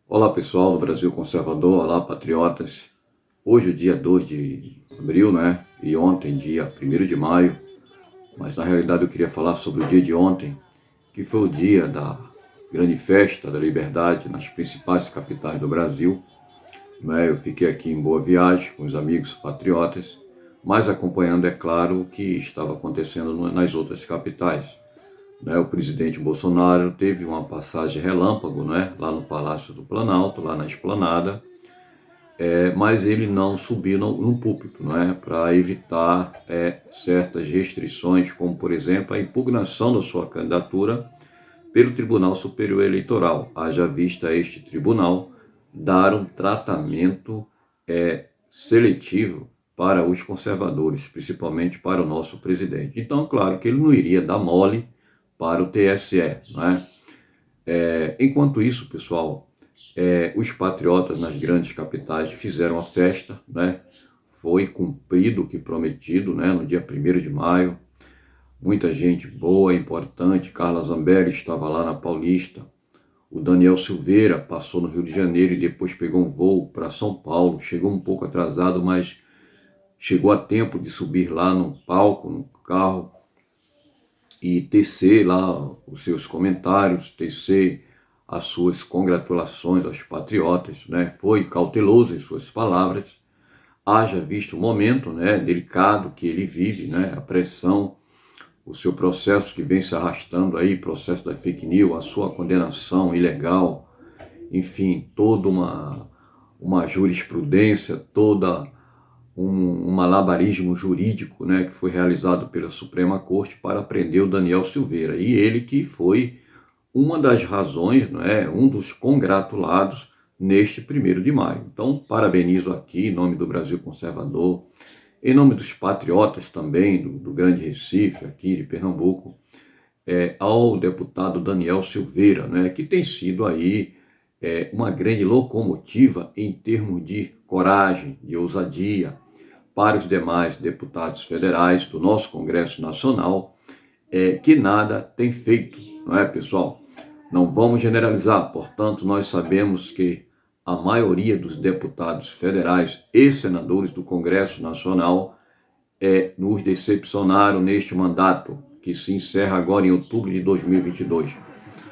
Olá pessoal do Brasil Conservador, olá patriotas. Hoje é o dia 2 de abril, né? E ontem, dia 1º de maio. Mas na realidade eu queria falar sobre o dia de ontem, que foi o dia da grande festa da liberdade nas principais capitais do Brasil. Né? Eu fiquei aqui em Boa Viagem com os amigos patriotas, mas acompanhando, é claro, o que estava acontecendo nas outras capitais. Né, o presidente Bolsonaro teve uma passagem relâmpago, né, lá no Palácio do Planalto, lá na Esplanada, mas ele não subiu no púlpito, né, para evitar certas restrições, como, por exemplo, a impugnação da sua candidatura pelo Tribunal Superior Eleitoral. Haja vista este tribunal dar um tratamento seletivo para os conservadores, principalmente para o nosso presidente. Então, claro que ele não iria dar mole para o TSE, né? Enquanto isso, pessoal, os patriotas nas grandes capitais fizeram a festa, né? Foi cumprido o que prometido, né? No dia 1º de maio, muita gente boa, importante. Carla Zambelli estava lá na Paulista, o Daniel Silveira passou no Rio de Janeiro e depois pegou um voo para São Paulo, chegou um pouco atrasado, mas chegou a tempo de subir lá no palco, no carro, e tecer lá os seus comentários, tecer as suas congratulações aos patriotas, né? Foi cauteloso em suas palavras, haja visto o momento, né, delicado que ele vive, né, a pressão, o seu processo que vem se arrastando aí, processo da fake news, a sua condenação ilegal, enfim, toda uma jurisprudência, toda um malabarismo jurídico, né, que foi realizado pela Suprema Corte para prender o Daniel Silveira. E ele que foi uma das razões, né, um dos congratulados neste 1º de maio. Então, parabenizo aqui, em nome do Brasil Conservador, em nome dos patriotas também, do Grande Recife, aqui de Pernambuco, ao deputado Daniel Silveira, né, que tem sido aí uma grande locomotiva em termos de coragem, de ousadia, para os demais deputados federais do nosso Congresso Nacional, que nada tem feito, não é, pessoal? Não vamos generalizar, portanto, nós sabemos que a maioria dos deputados federais e senadores do Congresso Nacional nos decepcionaram neste mandato, que se encerra agora em outubro de 2022.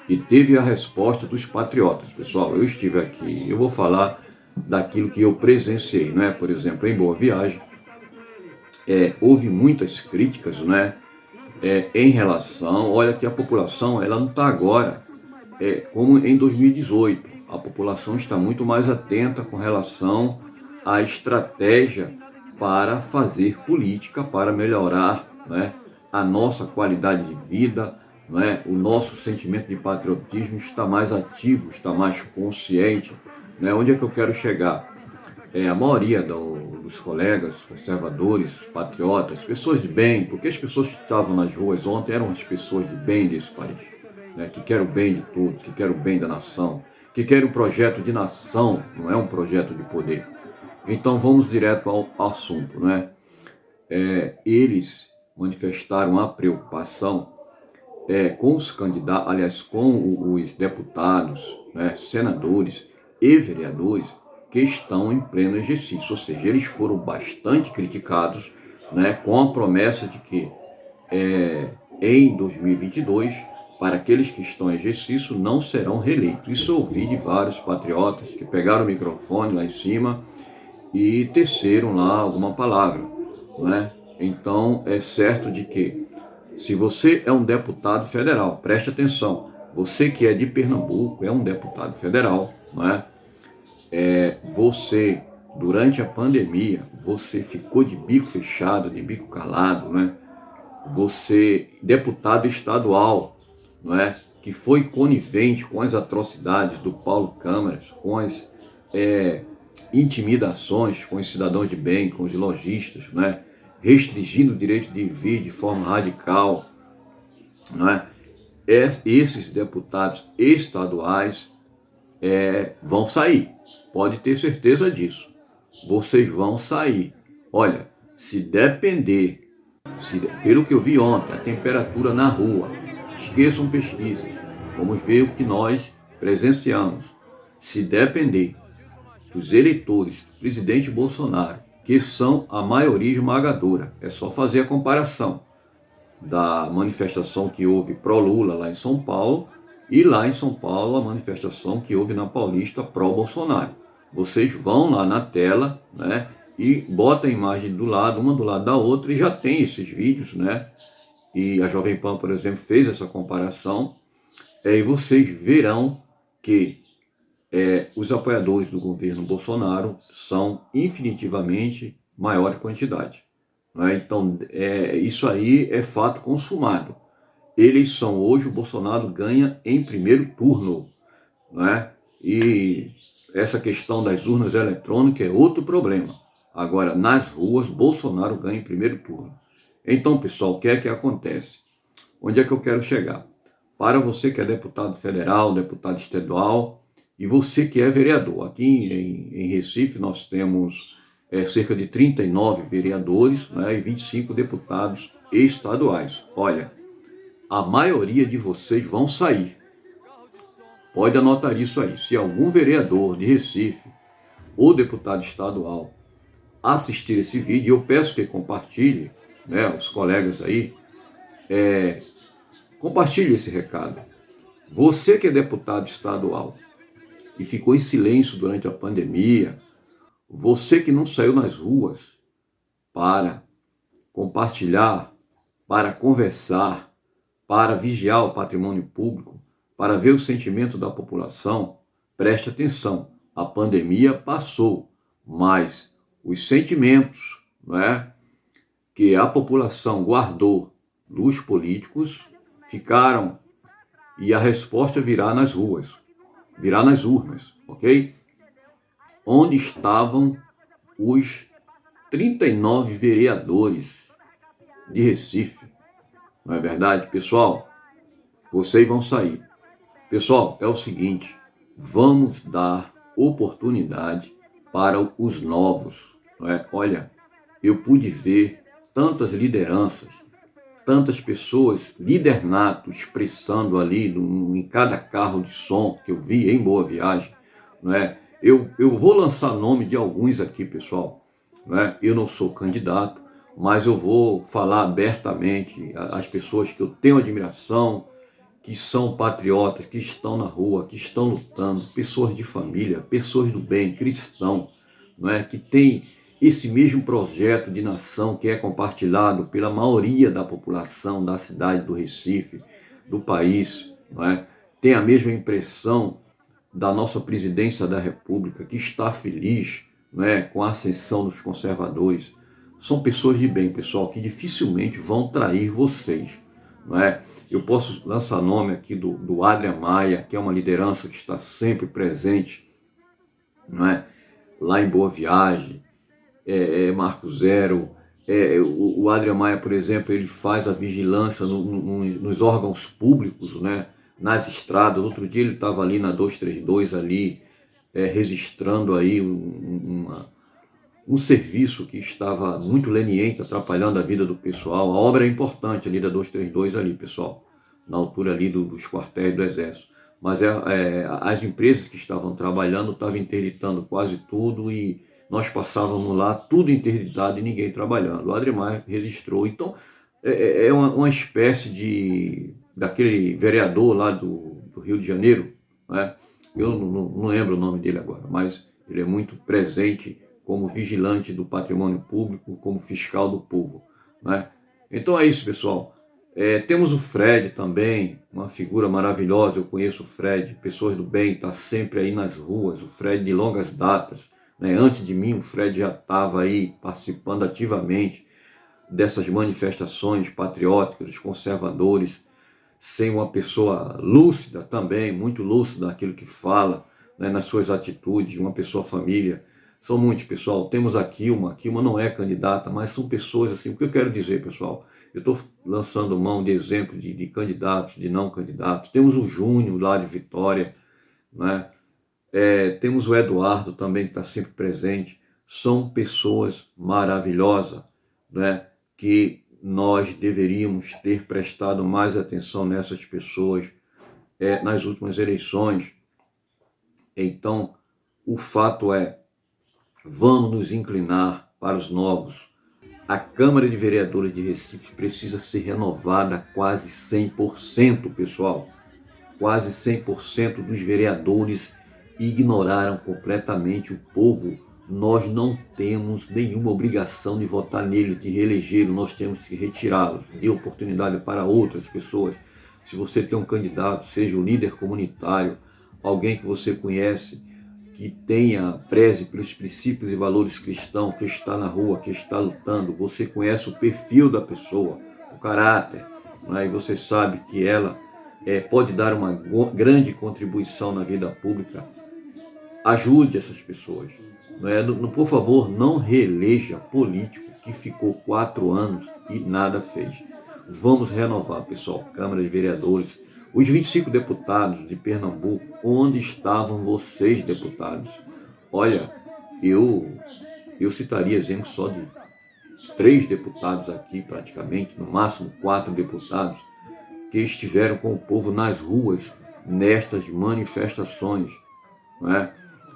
E teve a resposta dos patriotas. Pessoal, eu estive aqui, eu vou falar daquilo que eu presenciei, não é? Por exemplo, em Boa Viagem, houve muitas críticas, né, em relação, olha que a população, ela não está agora como em 2018, a população está muito mais atenta com relação à estratégia para fazer política, para melhorar, né, a nossa qualidade de vida, né, o nosso sentimento de patriotismo está mais ativo, está mais consciente, né, onde é que eu quero chegar? A maioria dos colegas conservadores, patriotas, pessoas de bem, porque as pessoas que estavam nas ruas ontem eram as pessoas de bem desse país, né, que querem o bem de todos, que querem o bem da nação, que querem um projeto de nação, não é um projeto de poder. Então vamos direto ao assunto, né? Eles manifestaram a preocupação com os candidatos, aliás, com os deputados, né, senadores e vereadores que estão em pleno exercício, ou seja, eles foram bastante criticados, né, com a promessa de que em 2022, para aqueles que estão em exercício, não serão reeleitos. Isso eu ouvi de vários patriotas que pegaram o microfone lá em cima e teceram lá alguma palavra, né? Então, é certo de que, se você é um deputado federal, preste atenção, você que é de Pernambuco, é um deputado federal, não é? Você, durante a pandemia, você ficou de bico fechado, de bico calado, né? Você, deputado estadual, não é? Que foi conivente com as atrocidades do Paulo Câmaras, com as intimidações com os cidadãos de bem, com os lojistas, né? Restringindo o direito de vir de forma radical, não é? Esses deputados estaduais vão sair, pode ter certeza disso. Vocês vão sair. Olha, se depender, pelo que eu vi ontem, a temperatura na rua, esqueçam pesquisas, vamos ver o que nós presenciamos. se depender dos eleitores do presidente Bolsonaro, que são a maioria esmagadora, é só fazer a comparação da manifestação que houve pró-Lula lá em São Paulo e lá em São Paulo a manifestação que houve na Paulista pró-Bolsonaro. Vocês vão lá na tela, né, e botam a imagem do lado, uma do lado da outra, e já tem esses vídeos, né? E a Jovem Pan, por exemplo, fez essa comparação, e vocês verão que os apoiadores do governo Bolsonaro são infinitivamente maior quantidade. Né? Então, isso aí é fato consumado. Eleição hoje, o Bolsonaro ganha em primeiro turno. Né? E essa questão das urnas eletrônicas é outro problema. Agora, nas ruas, Bolsonaro ganha em primeiro turno. Então, pessoal, o que é que acontece? Onde é que eu quero chegar? Para você que é deputado federal, deputado estadual e você que é vereador. Aqui em Recife nós temos cerca de 39 vereadores, né, e 25 deputados estaduais. Olha, a maioria de vocês vão sair. Pode anotar isso aí. Se algum vereador de Recife ou deputado estadual assistir esse vídeo, eu peço que compartilhe, né, os colegas aí, compartilhe esse recado. Você que é deputado estadual e ficou em silêncio durante a pandemia, você que não saiu nas ruas para compartilhar, para conversar, para vigiar o patrimônio público, para ver o sentimento da população, preste atenção, a pandemia passou, mas os sentimentos, né, que a população guardou dos políticos ficaram, e a resposta virá nas ruas, virá nas urnas, ok? Onde estavam os 39 vereadores de Recife? Não é verdade, pessoal? Vocês vão sair. Pessoal, é o seguinte, vamos dar oportunidade para os novos. Não é? Olha, eu pude ver tantas lideranças, tantas pessoas, líder nato, expressando ali em cada carro de som que eu vi em Boa Viagem. Não é? Eu vou lançar nome de alguns aqui, pessoal. Não é? Eu não sou candidato, mas eu vou falar abertamente às pessoas que eu tenho admiração, que são patriotas, que estão na rua, que estão lutando, pessoas de família, pessoas do bem, cristão, não é? Que tem esse mesmo projeto de nação que é compartilhado pela maioria da população da cidade do Recife, do país, não é? Tem a mesma impressão da nossa presidência da República, que está feliz, não é, com a ascensão dos conservadores. São pessoas de bem, pessoal, que dificilmente vão trair vocês. Não é? Eu posso lançar nome aqui do Adrian Maia, que é uma liderança que está sempre presente, não é? Lá em Boa Viagem, Marco Zero. O Adrian Maia, por exemplo, ele faz a vigilância nos órgãos públicos, né? Nas estradas. Outro dia ele estava ali na 232, ali, registrando aí um serviço que estava muito leniente, atrapalhando a vida do pessoal. A obra é importante ali da 232 ali, pessoal, na altura ali dos quartéis do Exército. Mas as empresas que estavam trabalhando estavam interditando quase tudo e nós passávamos lá tudo interditado e ninguém trabalhando. O Adremar registrou. Então, é uma espécie daquele vereador lá do Rio de Janeiro, né? Eu não lembro o nome dele agora, mas ele é muito presente como vigilante do patrimônio público, como fiscal do povo. Né? Então é isso, pessoal. Temos o Fred também, uma figura maravilhosa. Eu conheço o Fred, pessoas do bem, está sempre aí nas ruas. O Fred de longas datas. Né? Antes de mim, o Fred já estava aí participando ativamente dessas manifestações patrióticas dos conservadores, sem uma pessoa lúcida também, muito lúcida naquilo que fala, né? Nas suas atitudes, uma pessoa família. São muitos, pessoal. Temos a Kilma não é candidata, mas são pessoas assim. O que eu quero dizer, pessoal? Eu estou lançando mão de exemplo de candidatos, de não candidatos. Temos o Júnior lá de Vitória, né? Temos o Eduardo também, que está sempre presente. São pessoas maravilhosas, né? Que nós deveríamos ter prestado mais atenção nessas pessoas nas últimas eleições. Então, o fato é, vamos nos inclinar para os novos. A Câmara de Vereadores de Recife precisa ser renovada quase 100%, pessoal. Quase 100% dos vereadores ignoraram completamente o povo. Nós não temos nenhuma obrigação de votar neles, de reelegê-los, nós temos que retirá-los, dê oportunidade para outras pessoas. Se você tem um candidato, seja um líder comunitário, alguém que você conhece, que preze pelos princípios e valores cristãos, que está na rua, que está lutando, você conhece o perfil da pessoa, o caráter, né? E você sabe que ela pode dar uma grande contribuição na vida pública. Ajude essas pessoas. Por favor, não reeleja político que ficou 4 anos e nada fez. Vamos renovar, pessoal, Câmara de Vereadores. Os 25 deputados de Pernambuco, onde estavam vocês, deputados? Olha, eu citaria exemplo só de 3 deputados aqui, praticamente, no máximo 4 deputados, que estiveram com o povo nas ruas, nestas manifestações, não é?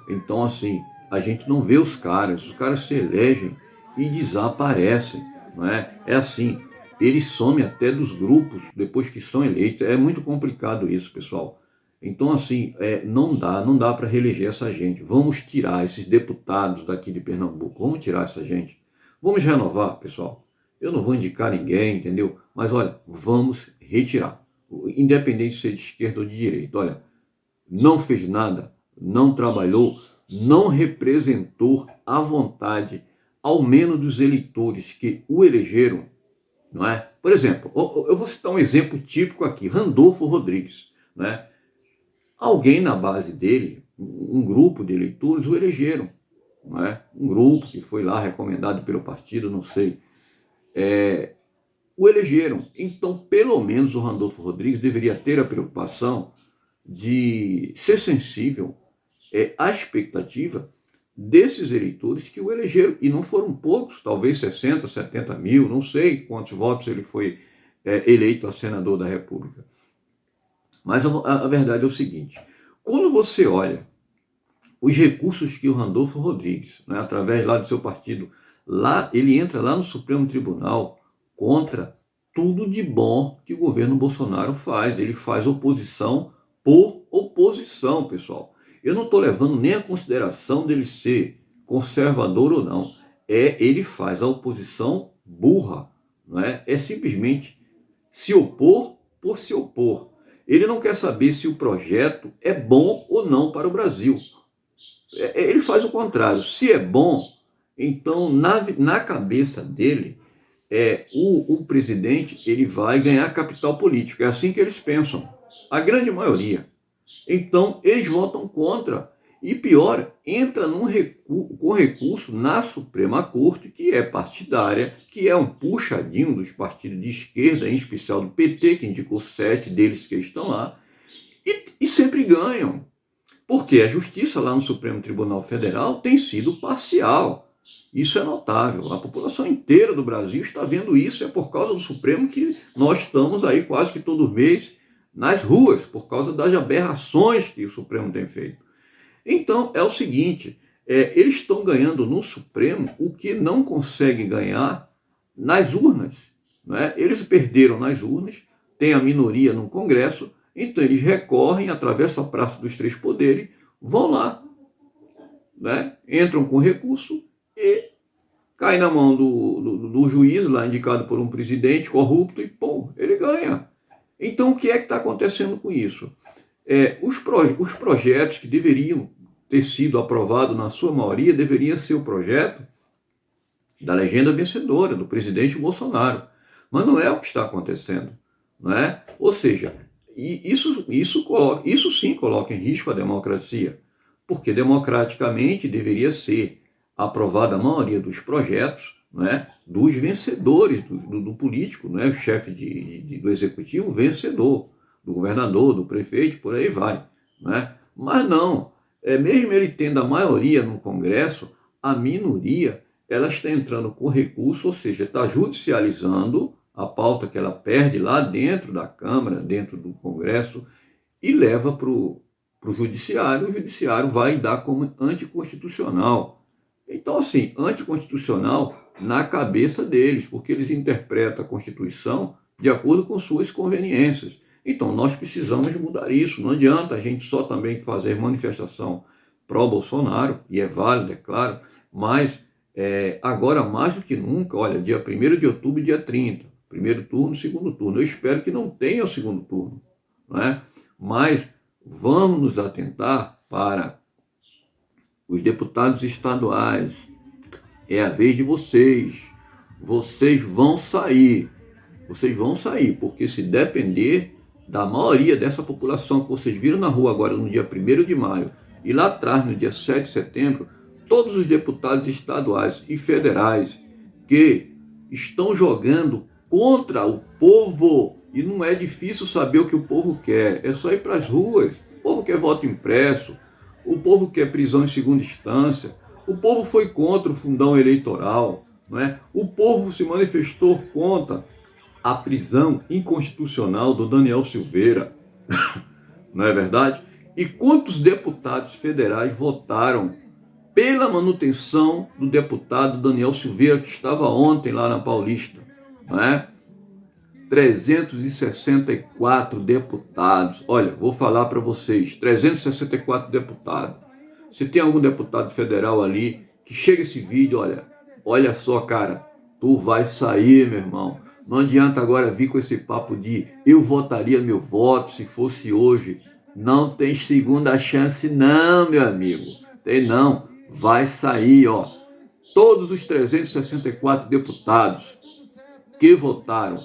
Então, assim, a gente não vê os caras se elegem e desaparecem, não é? É assim, eles somem até dos grupos depois que são eleitos. É muito complicado isso, pessoal. Então, assim, não dá para reeleger essa gente. Vamos tirar esses deputados daqui de Pernambuco, vamos tirar essa gente. Vamos renovar, pessoal. Eu não vou indicar ninguém, entendeu? Mas, olha, vamos retirar. Independente de ser de esquerda ou de direita. Olha, não fez nada, não trabalhou, não representou a vontade, ao menos dos eleitores que o elegeram, não é? Por exemplo, eu vou citar um exemplo típico aqui, Randolfo Rodrigues, não é? Alguém na base dele, um grupo de eleitores o elegeram, não é? Um grupo que foi lá recomendado pelo partido, não sei, o elegeram. Então, pelo menos o Randolfo Rodrigues deveria ter a preocupação de ser sensível à expectativa desses eleitores que o elegeram, e não foram poucos, talvez 60, 70 mil, não sei quantos votos ele foi eleito a senador da República. Mas a verdade é o seguinte, quando você olha os recursos que o Randolfo Rodrigues, né, através lá do seu partido, lá ele entra lá no Supremo Tribunal contra tudo de bom que o governo Bolsonaro faz. Ele faz oposição por oposição, pessoal. Eu não estou levando nem a consideração dele ser conservador ou não. Ele faz a oposição burra, não é? É simplesmente se opor por se opor. Ele não quer saber se o projeto é bom ou não para o Brasil. Ele faz o contrário. Se é bom, então na cabeça dele, o presidente ele vai ganhar capital político. É assim que eles pensam. A grande maioria. Então, eles votam contra. E pior, entra com recurso na Suprema Corte, que é partidária, que é um puxadinho dos partidos de esquerda, em especial do PT, que indicou 7 deles que estão lá, e sempre ganham. Porque a justiça lá no Supremo Tribunal Federal tem sido parcial. Isso é notável. A população inteira do Brasil está vendo isso. É por causa do Supremo que nós estamos aí quase que todo mês nas ruas, por causa das aberrações que o Supremo tem feito. Então, é o seguinte, eles estão ganhando no Supremo o que não conseguem ganhar nas urnas. Né? Eles perderam nas urnas, tem a minoria no Congresso, então eles recorrem, atravessam a Praça dos Três Poderes, vão lá, né? Entram com recurso e cai na mão do juiz, lá indicado por um presidente corrupto, e pô, ele ganha. Então, o que é que está acontecendo com isso? Os projetos que deveriam ter sido aprovados, na sua maioria, deveriam ser o projeto da legenda vencedora, do presidente Bolsonaro. Mas não é o que está acontecendo. Não é? Ou seja, isso sim coloca em risco a democracia, porque democraticamente deveria ser aprovada a maioria dos projetos, né, dos vencedores do político, né, o chefe do executivo vencedor, do governador, do prefeito, por aí vai. Né? Mas não, mesmo ele tendo a maioria no Congresso, a minoria ela está entrando com recurso, ou seja, está judicializando a pauta que ela perde lá dentro da Câmara, dentro do Congresso, e leva para o para o judiciário vai dar como anticonstitucional. Então, assim, anticonstitucional na cabeça deles, porque eles interpretam a Constituição de acordo com suas conveniências. Então, nós precisamos mudar isso. Não adianta a gente só também fazer manifestação pró-Bolsonaro, e é válido, é claro, mas agora mais do que nunca, olha, dia 1º de outubro e dia 30, primeiro turno, segundo turno. Eu espero que não tenha o segundo turno, né? Mas vamos nos atentar para os deputados estaduais. É a vez de vocês. Vocês vão sair. Vocês vão sair, porque se depender da maioria dessa população que vocês viram na rua agora no dia 1º de maio e lá atrás no dia 7 de setembro, todos os deputados estaduais e federais que estão jogando contra o povo, e não é difícil saber o que o povo quer, é só ir para as ruas. O povo quer voto impresso, o povo quer prisão em segunda instância, o povo foi contra o fundão eleitoral, não é? O povo se manifestou contra a prisão inconstitucional do Daniel Silveira, não é verdade? E quantos deputados federais votaram pela manutenção do deputado Daniel Silveira, que estava ontem lá na Paulista, não é? 364 deputados. Olha, vou falar para vocês, 364 deputados. Se tem algum deputado federal ali que chega esse vídeo, olha só, cara, tu vai sair, meu irmão. Não adianta agora vir com esse papo de eu votaria meu voto se fosse hoje. Não tem segunda chance não, meu amigo. Tem não. Vai sair, ó. Todos os 364 deputados que votaram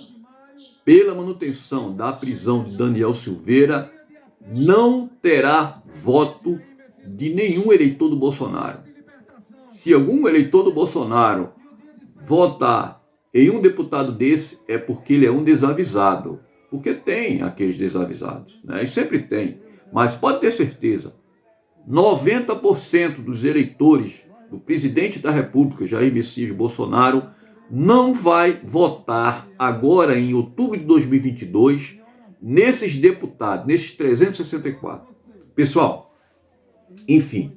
pela manutenção da prisão de Daniel Silveira não terá voto de nenhum eleitor do Bolsonaro. Se algum eleitor do Bolsonaro votar em um deputado desse, é porque ele é um desavisado. Porque tem aqueles desavisados, né? E sempre tem. Mas pode ter certeza, 90% dos eleitores do presidente da República, Jair Messias Bolsonaro, não vai votar agora em outubro de 2022 nesses deputados, nesses 364. Pessoal, enfim,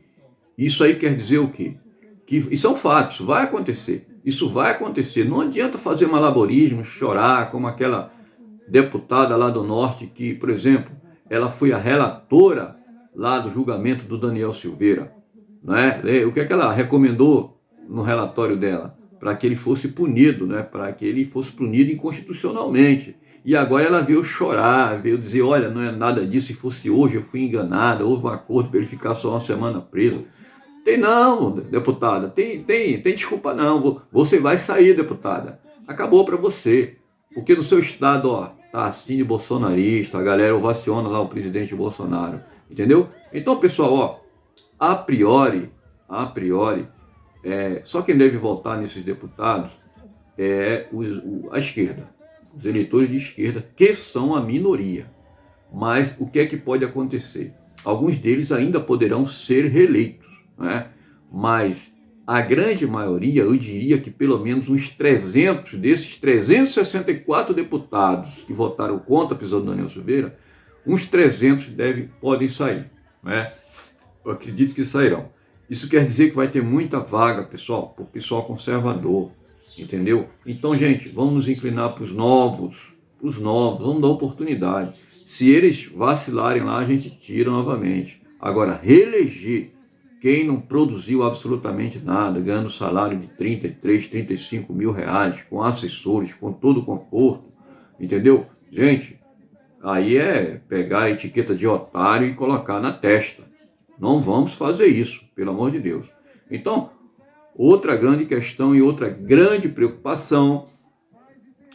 isso aí quer dizer o quê? E são fatos, vai acontecer. Isso vai acontecer. Não adianta fazer malabarismo, chorar, como aquela deputada lá do Norte que, por exemplo, ela foi a relatora lá do julgamento do Daniel Silveira, né? O que é que ela recomendou no relatório dela? Para que ele fosse punido, né? Para que ele fosse punido inconstitucionalmente. E agora ela veio chorar, veio dizer, olha, não é nada disso, se fosse hoje eu fui enganada, houve um acordo para ele ficar só uma semana preso. Tem não, deputada, tem desculpa não, você vai sair, deputada. Acabou para você, porque no seu estado, ó, tá assim de bolsonarista, a galera ovaciona lá o presidente Bolsonaro, entendeu? Então, pessoal, ó, a priori, só quem deve votar nesses deputados é a esquerda, os eleitores de esquerda, que são a minoria. Mas o que é que pode acontecer? Alguns deles ainda poderão ser reeleitos, né? Mas a grande maioria, eu diria que pelo menos uns 300 desses 364 deputados que votaram contra a prisão do Daniel Silveira, uns 300 podem sair, né? Eu acredito que sairão. Isso quer dizer que vai ter muita vaga, pessoal, para o pessoal conservador, entendeu? Então, gente, vamos nos inclinar para os novos, vamos dar oportunidade. Se eles vacilarem lá, a gente tira novamente. Agora, reeleger quem não produziu absolutamente nada, ganhando salário de 33, 35 mil reais, com assessores, com todo o conforto, entendeu? Gente, aí é pegar a etiqueta de otário e colocar na testa. Não vamos fazer isso, pelo amor de Deus. Então, outra grande questão e outra grande preocupação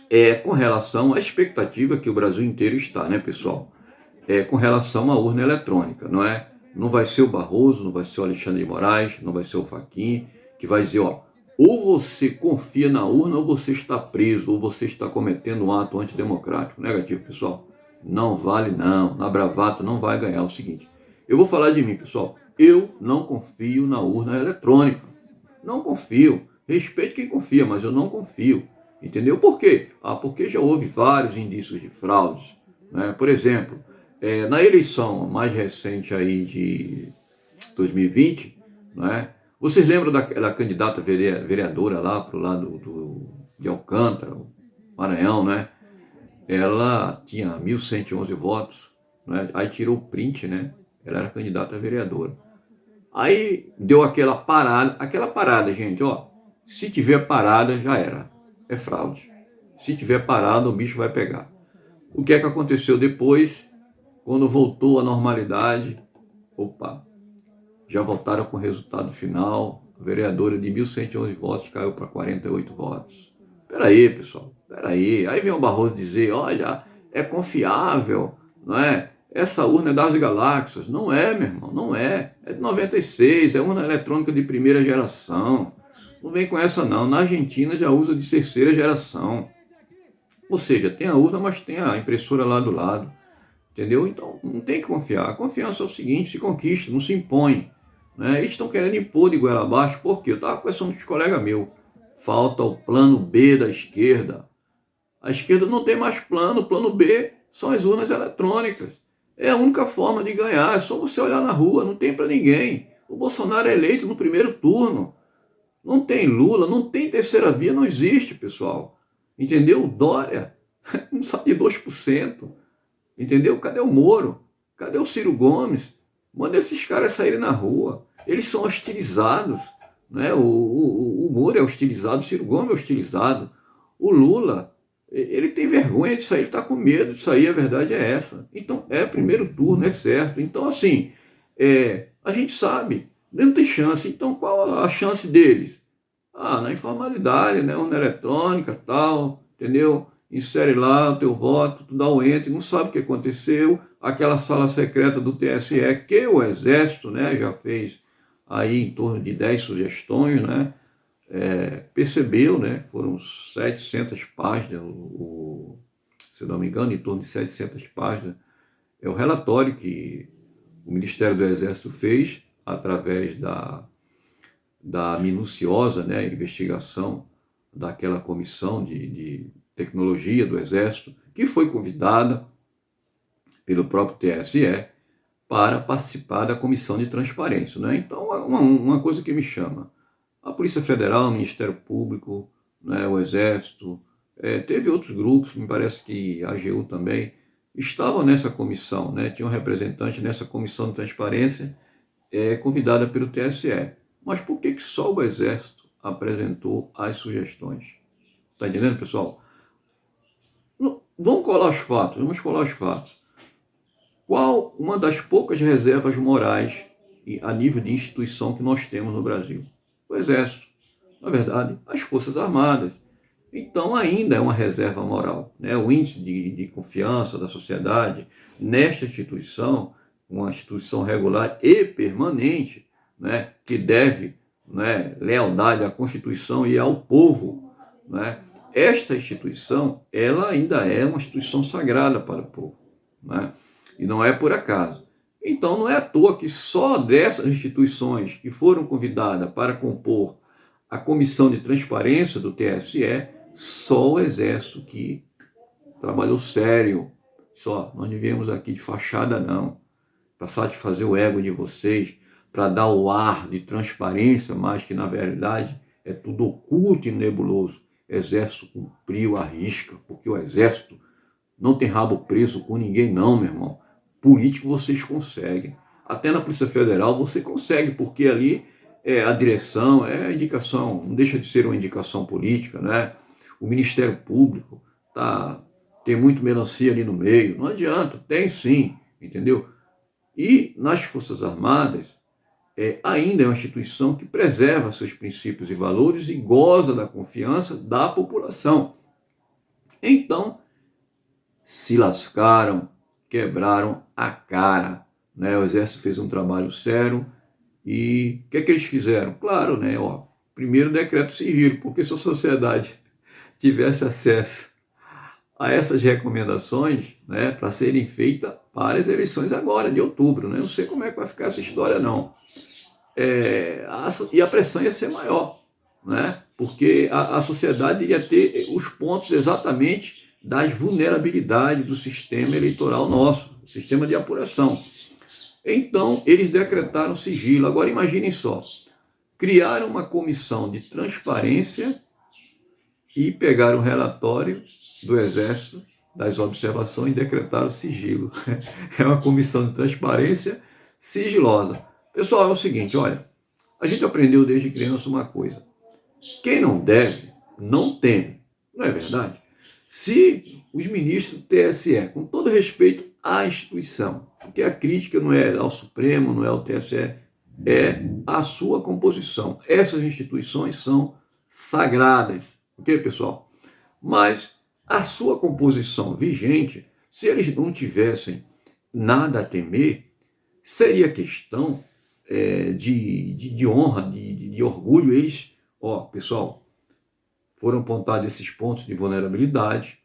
é com relação à expectativa que o Brasil inteiro está, né, pessoal? É com relação à urna eletrônica, não é? Não vai ser o Barroso, não vai ser o Alexandre de Moraes, não vai ser o Fachin, que vai dizer, ó, ou você confia na urna ou você está preso, ou você está cometendo um ato antidemocrático. Negativo, pessoal. Não vale não. Na bravata não vai ganhar. O seguinte, eu vou falar de mim, pessoal. Eu não confio na urna eletrônica. Não confio. Respeito quem confia, mas eu não confio. Entendeu? Por quê? Porque já houve vários indícios de fraudes, né? Por exemplo, Na eleição mais recente aí de 2020, né, vocês lembram daquela candidata vereadora lá para o lado de Alcântara, Maranhão, né? Ela tinha 1.111 votos, né? Aí tirou o print, né? Ela era candidata a vereadora. Aí deu aquela parada, gente, ó. Se tiver parada, já era. É fraude. Se tiver parada, o bicho vai pegar. O que é que aconteceu depois? Quando voltou à normalidade, opa, já voltaram com o resultado final. A vereadora de 1.111 votos caiu para 48 votos. Peraí, pessoal, peraí. Aí vem o Barroso dizer, olha, é confiável, não é? Essa urna é das galáxias. Não é, meu irmão, não é. É de 96, é urna eletrônica de primeira geração. Não vem com essa não. Na Argentina já usa de terceira geração. Ou seja, tem a urna, mas tem a impressora lá do lado. Entendeu? Então, não tem que confiar. A confiança é o seguinte, se conquista, não se impõe. Né? Eles estão querendo impor de goela abaixo, por quê? Eu estava conversando com os colegas meus. Falta o plano B da esquerda. A esquerda não tem mais plano. O plano B são as urnas eletrônicas. É a única forma de ganhar. É só você olhar na rua, não tem para ninguém. O Bolsonaro é eleito no primeiro turno. Não tem Lula, não tem terceira via, não existe, pessoal. Entendeu? O Dória não sai de 2%. Entendeu? Cadê o Moro? Cadê o Ciro Gomes? Manda esses caras saírem na rua. Eles são hostilizados. Né? O Moro é hostilizado, o Ciro Gomes é hostilizado. O Lula, ele tem vergonha de sair, ele está com medo de sair, a verdade é essa. Então, é primeiro turno, é certo. Então, assim, a gente sabe, não tem chance. Então, qual a chance deles? Na informalidade, né? Urna eletrônica, tal, entendeu? Insere lá o teu voto, tu dá o enter, não sabe o que aconteceu, aquela sala secreta do TSE, que o Exército, né, já fez aí em torno de 10 sugestões, né, percebeu, né, foram 700 páginas, se não me engano, em torno de 700 páginas, é o relatório que o Ministério do Exército fez através da minuciosa, né, investigação daquela comissão de tecnologia do Exército, que foi convidada pelo próprio TSE para participar da comissão de transparência. Né? Então, uma coisa que me chama, a Polícia Federal, o Ministério Público, né, o Exército, teve outros grupos, me parece que a AGU também, estavam nessa comissão, né, tinham representantes nessa comissão de transparência convidada pelo TSE. Mas por que só o Exército apresentou as sugestões? Está entendendo, pessoal? Vamos colar os fatos, vamos colar os fatos. Qual uma das poucas reservas morais a nível de instituição que nós temos no Brasil? O Exército. Na verdade, as Forças Armadas. Então, ainda é uma reserva moral. Né? O índice de confiança da sociedade nesta instituição, uma instituição regular e permanente, né? Que deve, né, lealdade à Constituição e ao povo, né? Esta instituição, ela ainda é uma instituição sagrada para o povo, né? E não é por acaso. Então, não é à toa que só dessas instituições que foram convidadas para compor a comissão de transparência do TSE, só o Exército que trabalhou sério. Só, nós não viemos aqui de fachada, não, para satisfazer o ego de vocês, para dar o ar de transparência, mas que, na verdade, é tudo oculto e nebuloso. O Exército cumpriu a risca, porque o Exército não tem rabo preso com ninguém não, meu irmão. Político vocês conseguem. Até na Polícia Federal você consegue, porque ali a direção, a indicação, não deixa de ser uma indicação política, né? O Ministério Público tem muito melancia ali no meio. Não adianta, tem sim, entendeu? E nas Forças Armadas, ainda é uma instituição que preserva seus princípios e valores e goza da confiança da população. Então, se lascaram, quebraram a cara. Né? O Exército fez um trabalho sério e o que é que eles fizeram? Claro, né? Primeiro decreto sigilo, porque se a sociedade tivesse acesso a essas recomendações, né, para serem feitas para as eleições agora, de outubro. Né? Não sei como é que vai ficar essa história, não. E a pressão ia ser maior, né? Porque a sociedade ia ter os pontos exatamente das vulnerabilidades do sistema eleitoral nosso, sistema de apuração. Então, eles decretaram sigilo. Agora, imaginem só, criaram uma comissão de transparência e pegaram o relatório do Exército, das observações, e decretaram sigilo. É uma comissão de transparência sigilosa. Pessoal, é o seguinte, olha, a gente aprendeu desde criança uma coisa. Quem não deve, não teme. Não é verdade? Se os ministros do TSE, com todo respeito à instituição, porque a crítica não é ao Supremo, não é ao TSE, é a sua composição. Essas instituições são sagradas, ok, pessoal? Mas a sua composição vigente, se eles não tivessem nada a temer, seria questão de honra, de orgulho. Eles, pessoal, foram apontados esses pontos de vulnerabilidade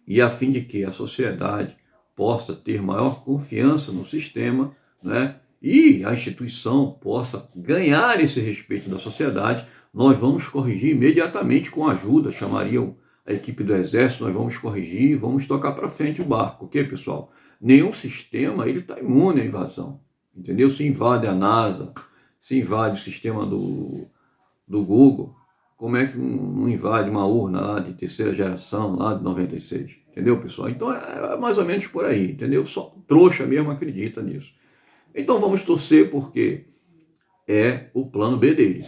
e a fim de que a sociedade possa ter maior confiança no sistema, né? E a instituição possa ganhar esse respeito da sociedade, nós vamos corrigir imediatamente com ajuda, chamariam a equipe do Exército, nós vamos corrigir, vamos tocar para frente o barco, ok, pessoal? Nenhum sistema ele está imune à invasão, entendeu? Se invade a NASA, se invade o sistema do Google, como é que não invade uma urna lá de terceira geração, lá de 96, entendeu, pessoal? Então é mais ou menos por aí, entendeu? Só trouxa mesmo acredita nisso. Então vamos torcer porque é o plano B deles.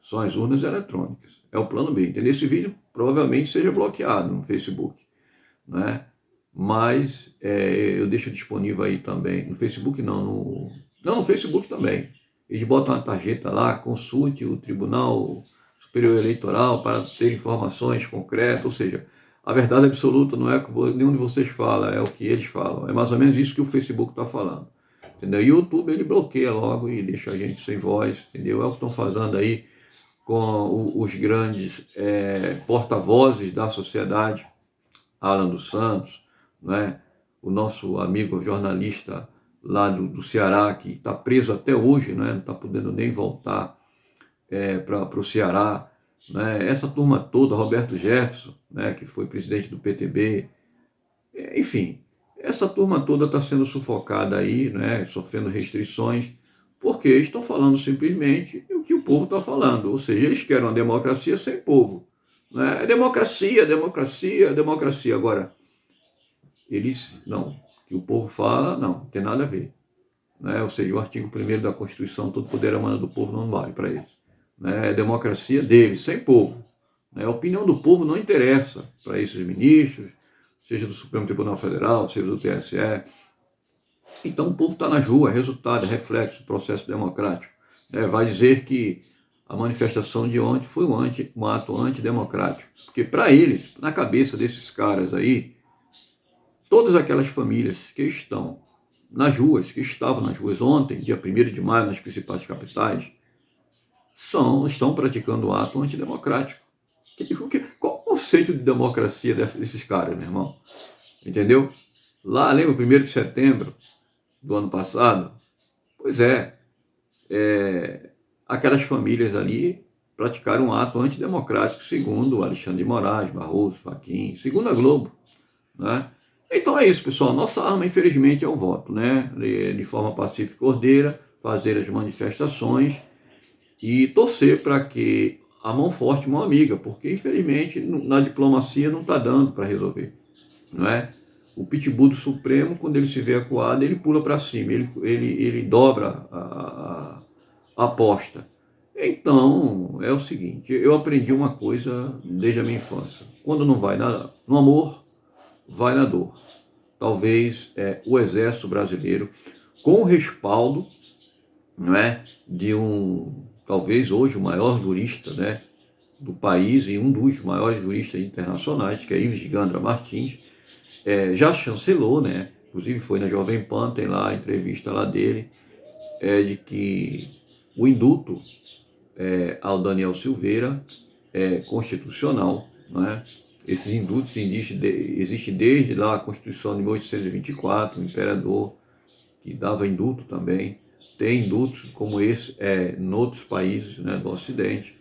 São as urnas eletrônicas. É o plano B. Entendeu? Esse vídeo provavelmente seja bloqueado no Facebook, né? Mas eu deixo disponível aí também. No Facebook não. No Facebook também. Eles botam uma tarjeta lá, consulte o Tribunal Superior Eleitoral para ter informações concretas. Ou seja, a verdade absoluta não é o que nenhum de vocês fala, é o que eles falam. É mais ou menos isso que o Facebook está falando. Entendeu? E o YouTube ele bloqueia logo e deixa a gente sem voz, entendeu? É o que estão fazendo aí com os grandes porta-vozes da sociedade, Alan dos Santos, né? O nosso amigo jornalista lá do Ceará, que está preso até hoje, né? Não está podendo nem voltar para o Ceará, né? Essa turma toda, Roberto Jefferson, né? Que foi presidente do PTB, enfim, essa turma toda está sendo sufocada aí, né, sofrendo restrições, porque estão falando simplesmente o que o povo está falando. Ou seja, eles querem uma democracia sem povo. Né? É democracia, democracia, democracia. Agora, eles, não, o que o povo fala, não tem nada a ver. Né? Ou seja, o artigo 1º da Constituição, todo poder emana do povo, não vale para eles. Né? É democracia deles, sem povo. Né? A opinião do povo não interessa para esses ministros, seja do Supremo Tribunal Federal, seja do TSE. Então o povo está nas ruas, resultado, reflexo do processo democrático. Vai dizer que a manifestação de ontem foi um ato antidemocrático. Porque para eles, na cabeça desses caras aí, todas aquelas famílias que estão nas ruas, que estavam nas ruas ontem, dia 1º de maio, nas principais capitais, estão praticando um ato antidemocrático. Qual o conceito de democracia desses caras, meu irmão? Entendeu? Lá, lembra, 1º de setembro do ano passado? Pois aquelas famílias ali praticaram um ato antidemocrático, segundo Alexandre de Moraes, Barroso, Fachin, segundo a Globo, né? Então é isso, pessoal. Nossa arma, infelizmente, é o voto, né? De forma pacífica e ordeira, fazer as manifestações e torcer para que a mão forte, mão amiga, porque infelizmente na diplomacia não está dando para resolver, não é? O pitbull do Supremo, quando ele se vê acuado, ele pula para cima, ele dobra a aposta. Então, é o seguinte, eu aprendi uma coisa desde a minha infância. Quando não vai no amor, vai na dor. Talvez o Exército Brasileiro, com o respaldo, não é, de talvez hoje o maior jurista, né, do país e um dos maiores juristas internacionais, que é Ives Gandra Martins, já chancelou, né, inclusive foi na Jovem Pan, tem lá a entrevista lá dele, de que o indulto ao Daniel Silveira é constitucional, né? Esses indultos existem desde lá a Constituição de 1824, o imperador que dava indulto também. Tem indultos como esse em outros países, né, do Ocidente,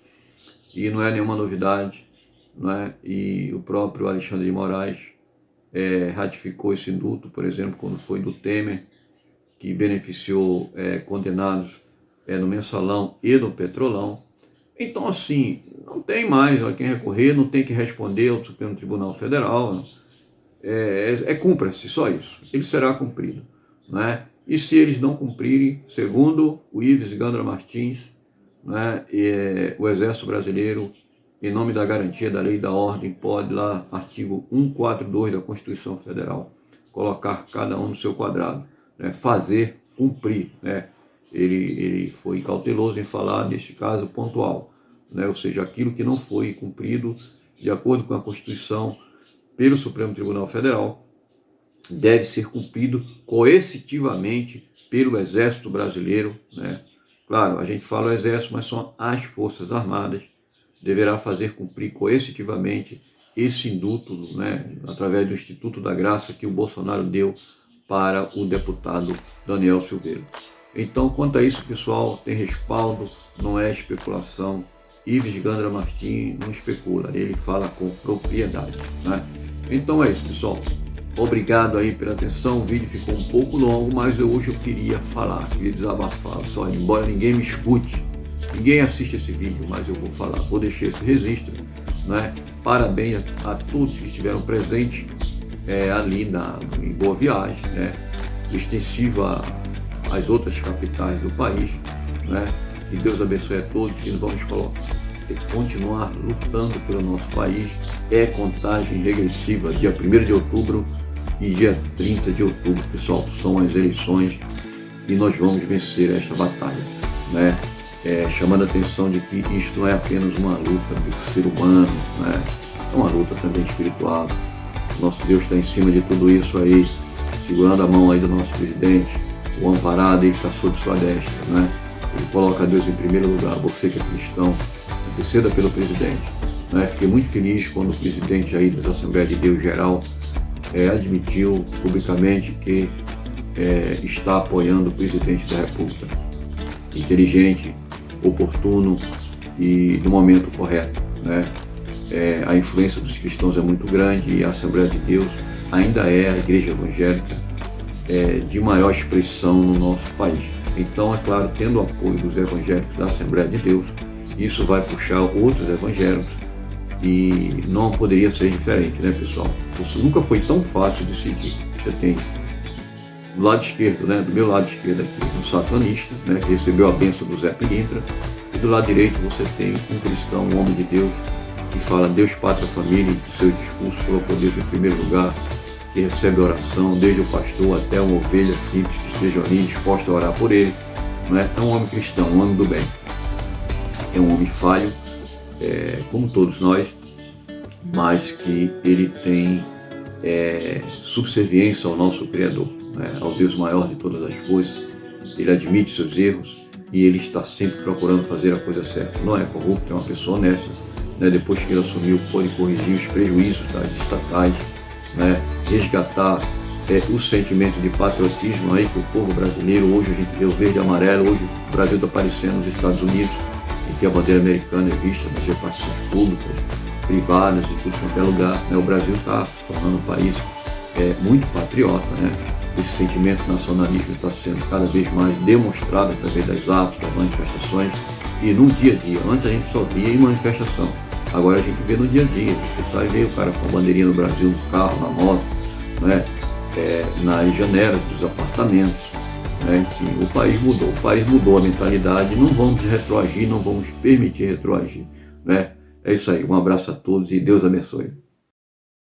e não é nenhuma novidade. não é? E o próprio Alexandre de Moraes ratificou esse indulto, por exemplo, quando foi do Temer, que beneficiou condenados no Mensalão e no Petrolão. Então, assim, não tem mais a quem recorrer, não tem que responder ao Supremo Tribunal Federal, cumpra-se, só isso. Ele será cumprido, né? E se eles não cumprirem, segundo o Ives Gandra Martins, né, o Exército Brasileiro, em nome da garantia da lei e da ordem, pode lá, artigo 142 da Constituição Federal, colocar cada um no seu quadrado, né, fazer cumprir, né? Ele foi cauteloso em falar, neste caso, pontual, né? Ou seja, aquilo que não foi cumprido de acordo com a Constituição pelo Supremo Tribunal Federal deve ser cumprido coercitivamente pelo Exército Brasileiro, né? Claro, a gente fala o Exército, mas são as Forças Armadas, deverá fazer cumprir coercitivamente esse indulto, né, através do Instituto da Graça que o Bolsonaro deu para o deputado Daniel Silveira. Então, quanto a isso, pessoal, tem respaldo, não é especulação. Ives Gandra Martins não especula, ele fala com propriedade, né? Então é isso, pessoal. Obrigado aí pela atenção, o vídeo ficou um pouco longo, mas hoje eu queria falar, queria desabafar. Só, embora ninguém me escute, ninguém assiste esse vídeo, mas eu vou falar, vou deixar esse registro, né? Parabéns a todos que estiveram presentes ali em Boa Viagem, né? Extensiva às outras capitais do país, né? Que Deus abençoe a todos e vamos continuar lutando pelo nosso país. É contagem regressiva, dia 1º de outubro e dia 30 de outubro, pessoal, são as eleições e nós vamos vencer esta batalha, né? Chamando a atenção de que isto não é apenas uma luta do ser humano, né? É uma luta também espiritual. Nosso Deus está em cima de tudo isso aí, segurando a mão aí do nosso presidente, o amparado, ele está sob sua destra, né? Ele coloca Deus em primeiro lugar. Você que é cristão, interceda pelo presidente, né? Fiquei muito feliz quando o presidente aí da Assembleia de Deus Geral admitiu publicamente que está apoiando o presidente da República. Inteligente, oportuno e no momento correto, né? A influência dos cristãos é muito grande e a Assembleia de Deus ainda é a igreja evangélica de maior expressão no nosso país. Então, é claro, tendo o apoio dos evangélicos da Assembleia de Deus, isso vai puxar outros evangélicos e não poderia ser diferente, né, pessoal? Isso nunca foi tão fácil decidir. Você tem do lado esquerdo, né, do meu lado esquerdo aqui, um satanista, né, que recebeu a bênção do Zé Pilintra, e do lado direito você tem um cristão, um homem de Deus, que fala Deus, pátria, família, e seu discurso colocou Deus em primeiro lugar, que recebe oração, desde o pastor até uma ovelha simples que esteja ali disposta a orar por ele, não é? É um homem cristão, um homem do bem. É um homem falho, como todos nós, mas que ele tem subserviência ao nosso Criador, né? Ao Deus maior de todas as coisas. Ele admite seus erros e ele está sempre procurando fazer a coisa certa. Não é corrupto, é uma pessoa honesta, né? Depois que ele assumiu, pode corrigir os prejuízos das estatais, né? Resgatar o sentimento de patriotismo aí que o povo brasileiro, hoje a gente vê o verde e amarelo, hoje o Brasil está aparecendo nos Estados Unidos, em que a bandeira americana é vista nas repartições públicas, privadas, em tudo quanto é lugar, né? O Brasil está se tornando um país muito patriota, né? Esse sentimento nacionalista está sendo cada vez mais demonstrado através das atos, das manifestações e no dia a dia. Antes a gente só via em manifestação, agora a gente vê no dia a dia. Você sai e vê o cara com a bandeirinha no Brasil, no carro, na moto, né? Nas janelas dos apartamentos, né? Enfim, o país mudou a mentalidade, não vamos retroagir, não vamos permitir retroagir, né? É isso aí, um abraço a todos e Deus abençoe.